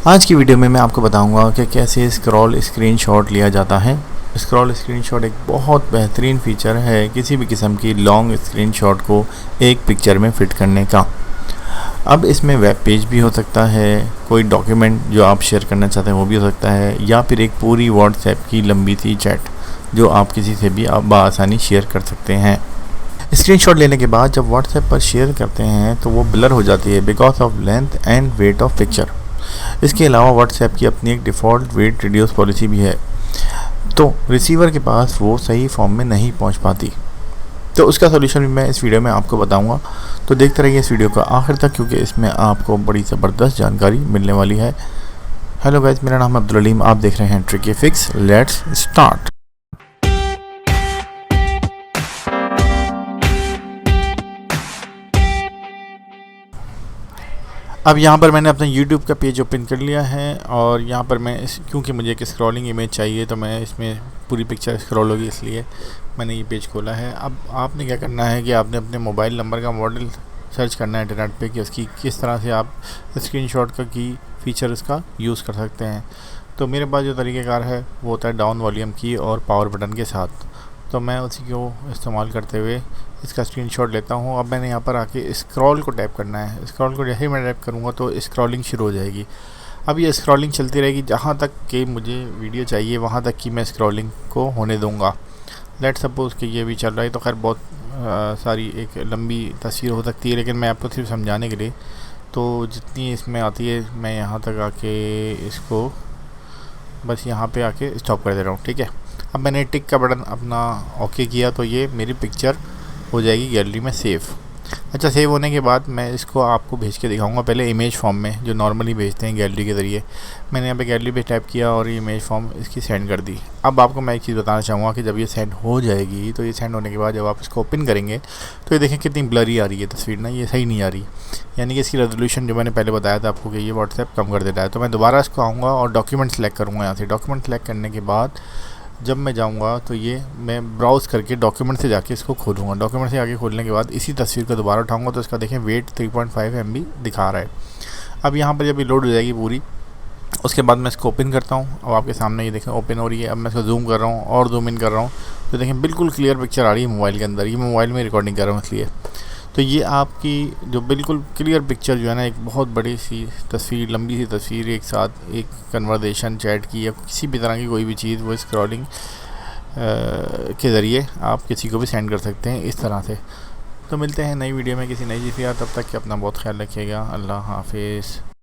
आज की वीडियो में मैं आपको बताऊंगा कि कैसे स्क्रॉल स्क्रीनशॉट लिया जाता है। स्क्रॉल स्क्रीनशॉट एक बहुत बेहतरीन फीचर है किसी भी किस्म की लॉन्ग स्क्रीनशॉट को एक पिक्चर में फ़िट करने का। अब इसमें वेब पेज भी हो सकता है, कोई डॉक्यूमेंट जो आप शेयर करना चाहते हैं वो भी हो सकता है, या फिर एक पूरी व्हाट्सएप की लंबी सी चैट जो आप किसी से भी आप बआसानी शेयर कर सकते हैं। स्क्रीनशॉट लेने के बाद जब व्हाट्सएप पर शेयर करते हैं तो वो ब्लर हो जाती है because of length and weight of picture. इसके अलावा व्हाट्सएप की अपनी एक डिफ़ॉल्ट वेट रिड्यूस पॉलिसी भी है, तो रिसीवर के पास वो सही फॉर्म में नहीं पहुंच पाती। तो उसका सोल्यूशन भी मैं इस वीडियो में आपको बताऊंगा, तो देखते रहिए इस वीडियो का आखिर तक क्योंकि इसमें आपको बड़ी ज़बरदस्त जानकारी मिलने वाली है। हेलो गाइस, मेरा नाम है अब्दुल अलीम, आप देख रहे हैं ट्रिकी फिक्स। Let's start. अब यहाँ पर मैंने अपना YouTube का पेज ओपन कर लिया है और यहाँ पर मैं क्योंकि मुझे एक स्क्रॉलिंग इमेज चाहिए तो मैं इसमें पूरी पिक्चर स्क्रॉल होगी, इसलिए मैंने ये पेज खोला है। अब आपने क्या करना है कि आपने अपने मोबाइल नंबर का मॉडल सर्च करना है इंटरनेट पे कि उसकी किस तरह से आप स्क्रीनशॉट का की फ़ीचर उसका यूज़ कर सकते हैं। तो मेरे पास जो तरीक़ेकार है वो होता है डाउन वॉल्यूम की और पावर बटन के साथ, तो मैं उसी को इस्तेमाल करते हुए इसका स्क्रीनशॉट लेता हूँ। अब मैंने यहाँ पर आके स्क्रॉल को टैप करना है। स्क्रॉल को जैसे ही मैं टैप करूँगा तो स्क्रॉलिंग शुरू हो जाएगी। अब ये स्क्रॉलिंग चलती रहेगी जहाँ तक कि मुझे वीडियो चाहिए वहाँ तक की मैं स्क्रॉलिंग को होने दूँगा। लेट्स सपोज़ कि ये भी चल रहा है, तो खैर बहुत सारी एक लंबी तस्वीर हो सकती है, लेकिन मैं आपको सिर्फ समझाने के लिए तो जितनी इसमें आती है मैं यहाँ तक आके इसको बस यहाँ पे आके स्टॉप कर दे रहा हूँ, ठीक है। अब मैंने टिक का बटन अपना ओके किया तो ये मेरी पिक्चर हो जाएगी गैलरी में सेव। अच्छा, सेव होने के बाद मैं इसको आपको भेज के दिखाऊंगा, पहले इमेज फॉर्म में जो नॉर्मली भेजते हैं गैलरी के ज़रिए। मैंने यहाँ पे गैलरी पे टैप किया और ये इमेज फॉर्म इसकी सेंड कर दी। अब आपको मैं एक चीज़ बताना चाहूँगा कि जब ये सेंड हो जाएगी तो ये सेंड होने के बाद जब आप इसको ओपन करेंगे तो ये देखें कितनी ब्लरी आ रही है तस्वीर ना, ये सही नहीं आ रही। यानी कि इसकी रेजोल्यूशन जो मैंने पहले बताया था आपको कि ये व्हाट्सएप कम कर देता है। तो मैं दोबारा इसको आऊँगा और डॉक्यूमेंट सेलेक्ट करूँगा। यहाँ से डॉक्यूमेंट सेलेक्ट करने के बाद जब मैं जाऊंगा तो ये मैं ब्राउज़ करके डॉक्यूमेंट से जाके इसको खोलूँगा। डॉक्यूमेंट से आगे खोलने के बाद इसी तस्वीर को दोबारा उठाऊंगा तो इसका देखें वेट 3.5 MB दिखा रहा है। अब यहाँ पर जब ये लोड हो जाएगी पूरी, उसके बाद मैं इसको ओपन करता हूँ। अब आपके सामने ये देखें ओपन हो रही है। अब मैं इसको जूम कर रहा हूँ और जूम इन कर रहा हूँ तो देखें बिल्कुल क्लियर पिक्चर आ रही है मोबाइल के अंदर। ये मैं मोबाइल में रिकॉर्डिंग कर रहा हूँ इसलिए। तो ये आपकी जो बिल्कुल क्लियर पिक्चर जो है ना, एक बहुत बड़ी सी तस्वीर, लंबी सी तस्वीर, एक साथ एक कन्वर्सेशन चैट की या किसी भी तरह की कोई भी चीज़ वो स्क्रॉलिंग के ज़रिए आप किसी को भी सेंड कर सकते हैं इस तरह से। तो मिलते हैं नई वीडियो में किसी नई चीज़ के साथ, तब तक कि अपना बहुत ख्याल रखिएगा। अल्लाह हाफिज़।